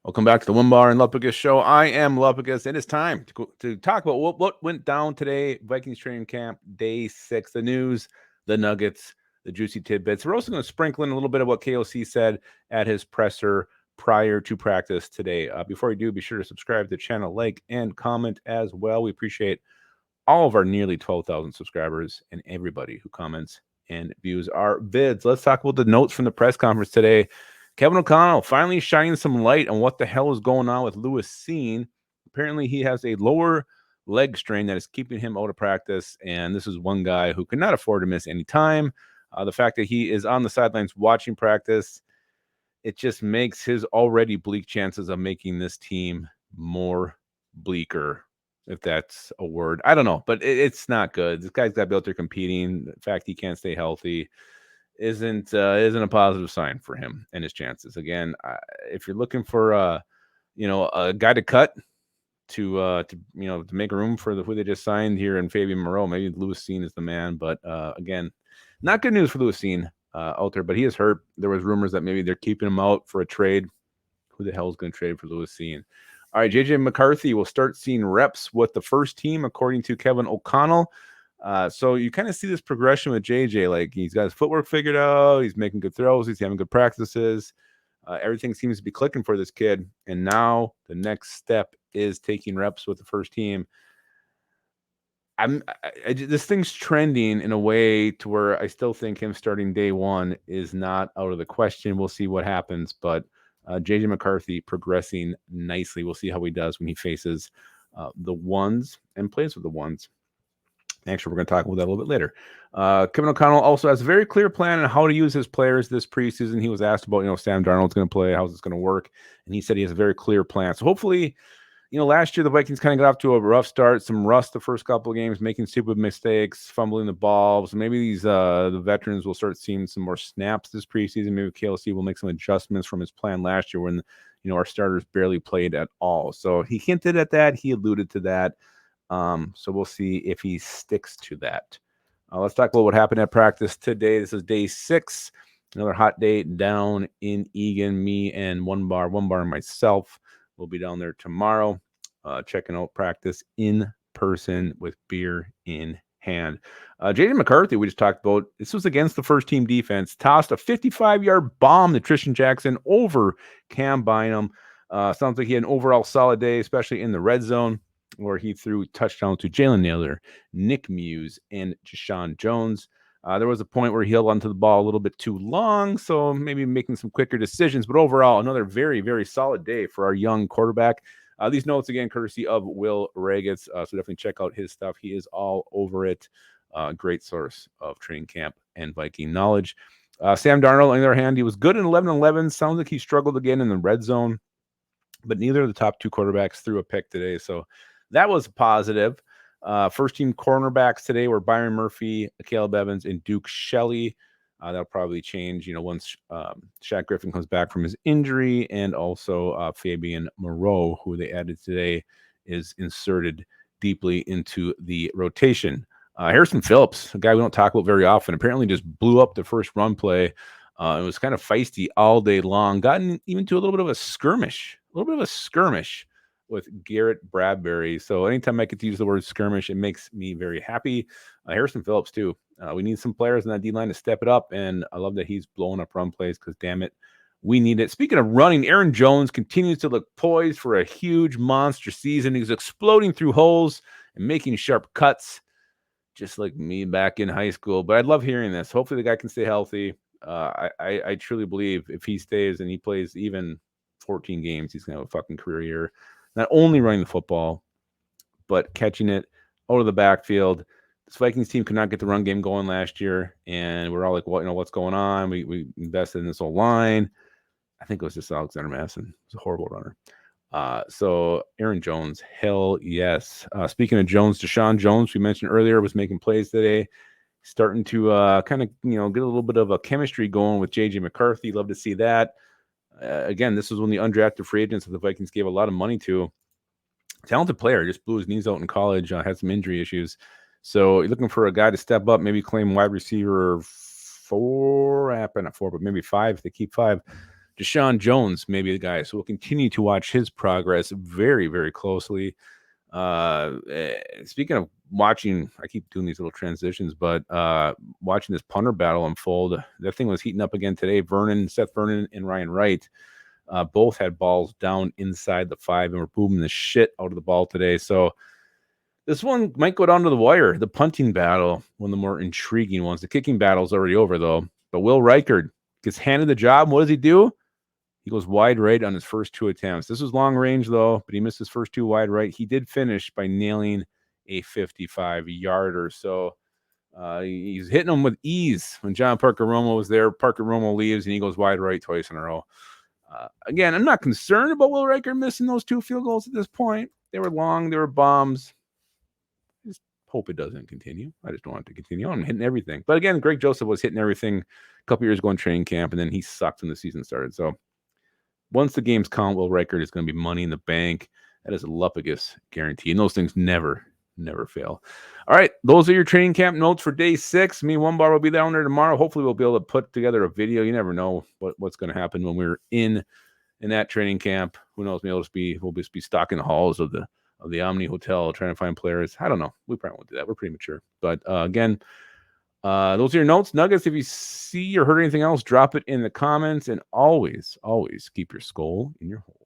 Welcome back to the Onebar and Lupagus show. I am Lupagus, and it's time to talk about what went down today. Vikings Training Camp, day 6, the news, the nuggets, the juicy tidbits. We're also going to sprinkle in a little bit of what KOC said at his presser prior to practice today. Before we do, be sure to subscribe to the channel, like, and comment as well. We appreciate all of our nearly 12,000 subscribers and everybody who comments and views our vids. Let's talk about the notes from the press conference today. Kevin O'Connell finally shining some light on what the hell is going on with Lewis Seen. Apparently, he has a lower leg strain that is keeping him out of practice, and this is one guy who cannot afford to miss any time. The fact that he is on the sidelines watching practice, it just makes his already bleak chances of making this team more bleaker, if that's a word. I don't know, but it's not good. This guy's got to be out there competing. The fact he can't stay healthy isn't a positive sign for him and his chances. Again, if you're looking for a guy to cut to make room for who they just signed here in Fabian Moreau, maybe Lewis Seen is the man. But again, not good news for Lewis Seen out there. But he is hurt. There was rumors that maybe they're keeping him out for a trade. Who the hell is going to trade for Lewis Seen? All right, JJ McCarthy will start seeing reps with the first team, according to Kevin O'Connell. So you kind of see this progression with JJ. Like, he's got his footwork figured out. He's making good throws. He's having good practices. Everything seems to be clicking for this kid. And now the next step is taking reps with the first team. This thing's trending in a way to where I still think him starting day one is not out of the question. We'll see what happens. But JJ McCarthy progressing nicely. We'll see how he does when he faces the ones and plays with the ones. Actually, we're going to talk about that a little bit later. Kevin O'Connell also has a very clear plan on how to use his players this preseason. He was asked about, Sam Darnold's going to play, how's this going to work? And he said he has a very clear plan. So hopefully, last year the Vikings kind of got off to a rough start, some rust the first couple of games, making stupid mistakes, fumbling the ball. So maybe these the veterans will start seeing some more snaps this preseason. Maybe KLC will make some adjustments from his plan last year when, our starters barely played at all. So he hinted at that. He alluded to that. So we'll see if he sticks to that. Let's talk about what happened at practice today. This is day 6, another hot day down in Eagan. Me and Onebar and myself will be down there tomorrow, checking out practice in person with beer in hand. JJ McCarthy, we just talked about, this was against the first team defense, tossed a 55-yard bomb to Tristan Jackson over Cam Bynum. Sounds like he had an overall solid day, especially in the red zone, where he threw touchdown to Jalen Naylor, Nick Muse, and Jashawn Jones. There was a point where he held onto the ball a little bit too long, so maybe making some quicker decisions. But overall, another very, very solid day for our young quarterback. These notes, again, courtesy of Will Ragetz. So definitely check out his stuff. He is all over it. Great source of training camp and Viking knowledge. Sam Darnold, on the other hand, he was good in 11-11. Sounds like he struggled again in the red zone. But neither of the top two quarterbacks threw a pick today, so that was positive. First team cornerbacks today were Byron Murphy, Caleb Evans, and Duke Shelley. That'll probably change, once Shaq Griffin comes back from his injury, and also Fabian Moreau, who they added today, is inserted deeply into the rotation. Harrison Phillips, a guy we don't talk about very often, apparently just blew up the first run play. It was kind of feisty all day long. Gotten even to a little bit of a skirmish with Garrett Bradbury. So anytime I get to use the word skirmish, it makes me very happy. Harrison Phillips, too. We need some players in that D-line to step it up, and I love that he's blowing up run plays because, damn it, we need it. Speaking of running, Aaron Jones continues to look poised for a huge monster season. He's exploding through holes and making sharp cuts, just like me back in high school. But I love hearing this. Hopefully the guy can stay healthy. I truly believe if he stays and he plays even 14 games, he's going to have a fucking career year. Not only running the football, but catching it out of the backfield. This Vikings team could not get the run game going last year, and we're all like, "What? What's going on?" We invested in this whole line. I think it was just Alexander Madison. He's a horrible runner. So Aaron Jones, hell yes. Speaking of Jones, Jashawn Jones, we mentioned earlier, was making plays today, starting to kind of get a little bit of a chemistry going with JJ McCarthy. Love to see that. Again, this was one of the undrafted free agents that the Vikings gave a lot of money to. Talented player, just blew his knees out in college, had some injury issues. So you're looking for a guy to step up, maybe claim wide receiver 4, not 4, but maybe 5 if they keep 5. Deshaun Jones may be the guy. So we'll continue to watch his progress very, very closely. Speaking of watching, I keep doing these little transitions, but watching this punter battle unfold, that thing was heating up again today. Seth Vernon and Ryan Wright both had balls down inside the 5 and were booming the shit out of the ball today. So this one might go down to the wire. The punting battle, one of the more intriguing ones. The kicking battle is already over, though. But Will Reichard gets handed the job. What does he do? He goes wide right on his first 2 attempts. This was long range, though, but he missed his first 2 wide right. He did finish by nailing a 55-yarder. So he's hitting them with ease. When John Parker Romo was there, Parker Romo leaves, and he goes wide right twice in a row. Again, I'm not concerned about Will Reichard missing those 2 field goals at this point. They were long. They were bombs. Just hope it doesn't continue. I just don't want it to continue. I'm hitting everything. But again, Greg Joseph was hitting everything a couple years ago in training camp, and then he sucked when the season started. So once the games count, Will Reichard is going to be money in the bank. That is a Lupagus guarantee. And those things never fail. All right. Those are your training camp notes for day 6. Me and Onebar will be down there tomorrow. Hopefully we'll be able to put together a video. You never know what's going to happen when we're in that training camp. Who knows? We'll just be stocking the halls of the Omni Hotel trying to find players. I don't know. We probably won't do that. We're pretty mature. But again, those are your notes. Nuggets, if you see or heard anything else, drop it in the comments. And always keep your skull in your hole.